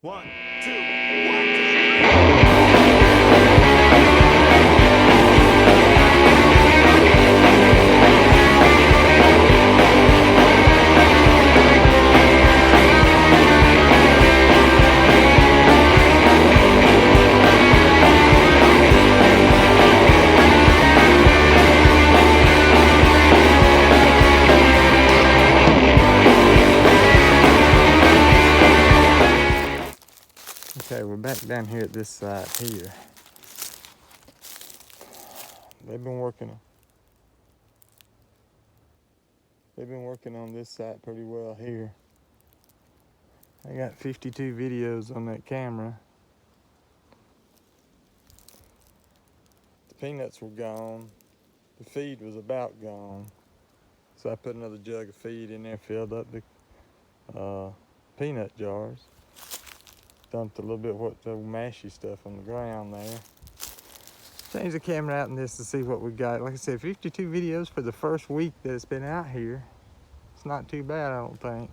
One, two, 3. Okay, we're back down here at this site here. They've been working on this site pretty well here. I got 52 videos on that camera. The peanuts were gone. The feed was about gone. So I put another jug of feed in there, filled up the peanut jars. Dumped a little bit of what the mashy stuff on the ground there. Change the camera out in this to see what we got. Like I said, 52 videos for the first week that it's been out here. It's not too bad, I don't think.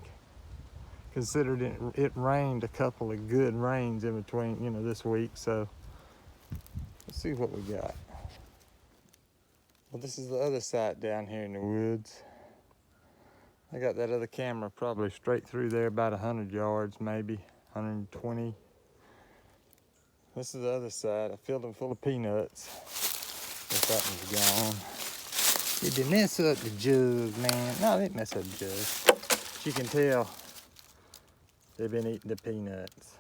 Considering it rained a couple of good rains in between, this week. So let's see what we got. Well, this is the other site down here in the woods. I got that other camera probably straight through there, about 100 yards, maybe 120. This is the other side. I filled them full of peanuts. If that one's gone. Did they mess up the jug, man? No, they didn't mess up the jug. But you can tell they've been eating the peanuts.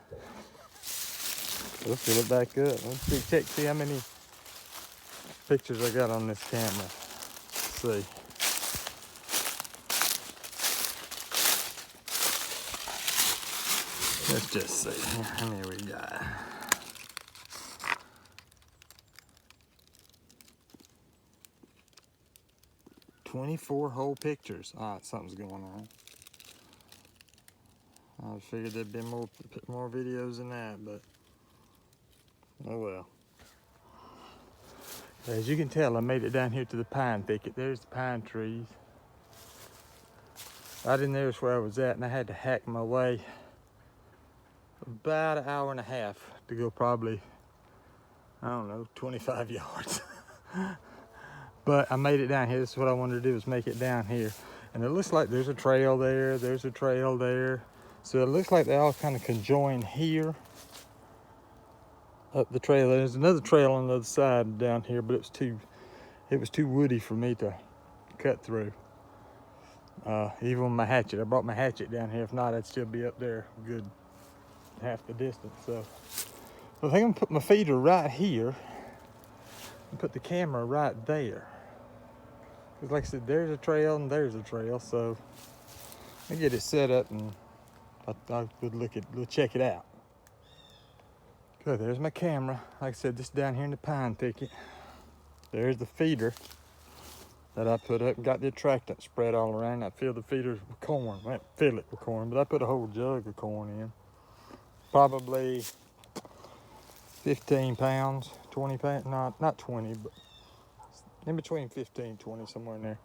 We'll fill it back up. Let's see how many pictures I got on this camera. Let's see. Let's just see how many we got. 24 whole pictures. All right, something's going on. I figured there'd be more videos than that, but oh well. As you can tell, I made it down here to the pine thicket. There's the pine trees. Right in there is where I was at, and I had to hack my way about an hour and a half to go probably, I don't know, 25 yards. But I made it down here. This is what I wanted to do, is make it down here. And it looks like there's a trail there, there's a trail there. So it looks like they all kind of conjoin here up the trail. There's another trail on the other side down here, but it was too woody for me to cut through. Even with my hatchet. I brought my hatchet down here. If not, I'd still be up there a good half the distance. So I think I'm gonna put my feeder right here and put the camera right there. Because like I said, there's a trail and there's a trail. So I get it set up and we'll check it out. Good, there's my camera. Like I said, this is down here in the pine thicket. There's the feeder that I put up and got the attractant spread all around. I filled the feeder with corn. I didn't fill it with corn, but I put a whole jug of corn in. Probably 15 pounds, 20 pounds, not 20, but in between 15 and 20, somewhere in there.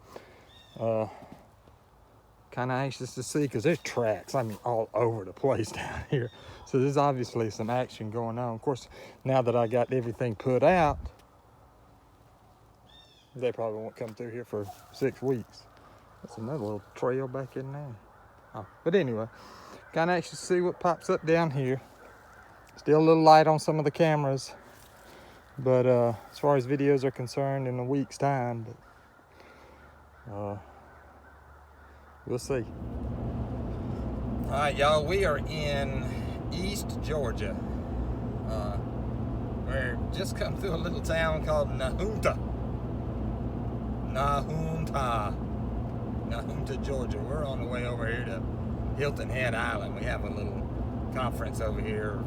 Kind of anxious to see, because there's tracks, all over the place down here. So there's obviously some action going on. Of course, now that I got everything put out, they probably won't come through here for 6 weeks. That's another little trail back in there. Oh, but anyway, kind of anxious to see what pops up down here. Still a little light on some of the cameras, but as far as videos are concerned, in a week's time, but we'll see. All right, y'all, we are in East Georgia. We're just come through a little town called Nahunta, Georgia. We're on the way over here to Hilton Head Island. We have a little conference over here,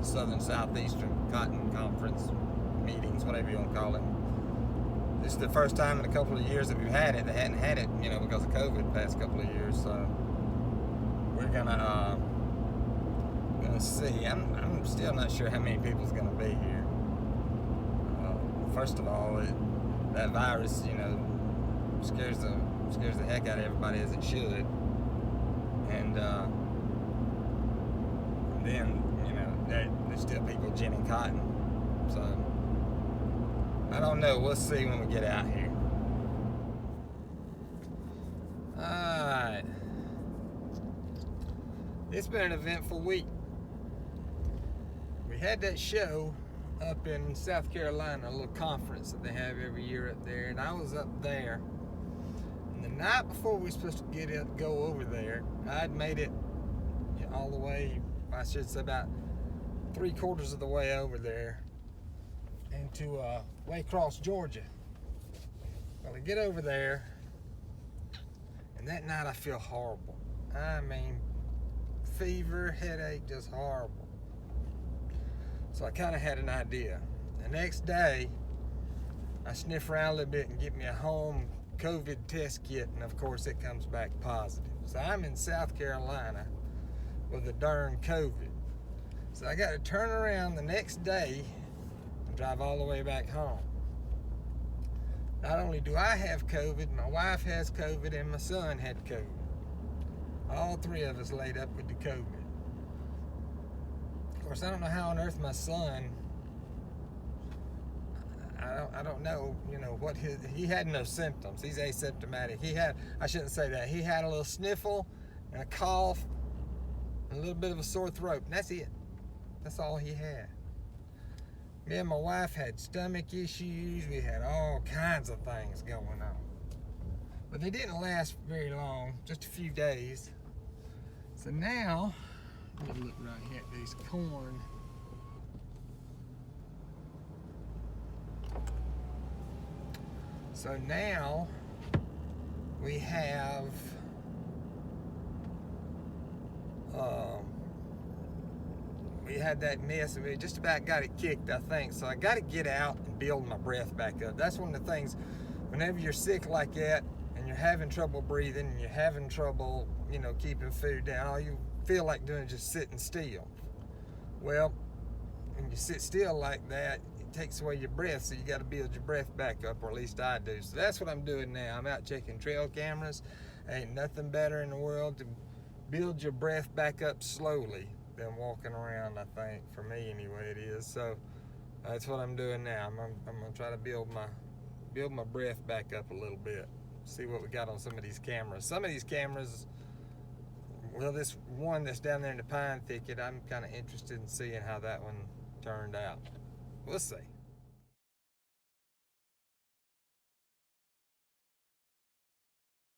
Southern Southeastern Cotton Conference meetings, whatever you want to call it. This is the first time in a couple of years that we've had it. They hadn't had it, because of COVID the past couple of years. So we're gonna see. I'm still not sure how many people's gonna be here. First of all, that virus, scares the heck out of everybody, as it should. And then, you know, there's still people ginning cotton. So, I don't know. We'll see when we get out here. Alright. It's been an eventful week. We had that show up in South Carolina, a little conference that they have every year up there, and I was up there. And the night before we were supposed to go over there, I'd made it all the way, I should say about 3/4 of the way over there into Waycross, Georgia. Well, I get over there, and that night I feel horrible. I mean, fever, headache, just horrible. So I kind of had an idea. The next day, I sniff around a little bit and get me a home COVID test kit, and of course it comes back positive. So I'm in South Carolina with the darn COVID. So I got to turn around the next day and drive all the way back home. Not only do I have COVID, my wife has COVID, and my son had COVID. All three of us laid up with the COVID. Of course, I don't know how on earth my son, I don't know, you know, what he had no symptoms. He's asymptomatic. I shouldn't say that. He had a little sniffle and a cough and a little bit of a sore throat, and that's it. That's all he had. Me and my wife had stomach issues. We had all kinds of things going on. But they didn't last very long, just a few days. So now, let me look right here at these corn. So now we have we had that mess and we just about got it kicked, I think. So I got to get out and build my breath back up. That's one of the things, whenever you're sick like that and you're having trouble breathing and you're having trouble, you know, keeping food down, all you feel like doing is just sitting still. Well, when you sit still like that, it takes away your breath, so you got to build your breath back up, or at least I do. So that's what I'm doing now. I'm out checking trail cameras. Ain't nothing better in the world to build your breath back up slowly than walking around, I think. For me anyway, it is. So that's what I'm doing now. I'm gonna try to build my breath back up a little bit. See what we got on some of these cameras. Some of these cameras, well, this one that's down there in the pine thicket, I'm kind of interested in seeing how that one turned out. We'll see.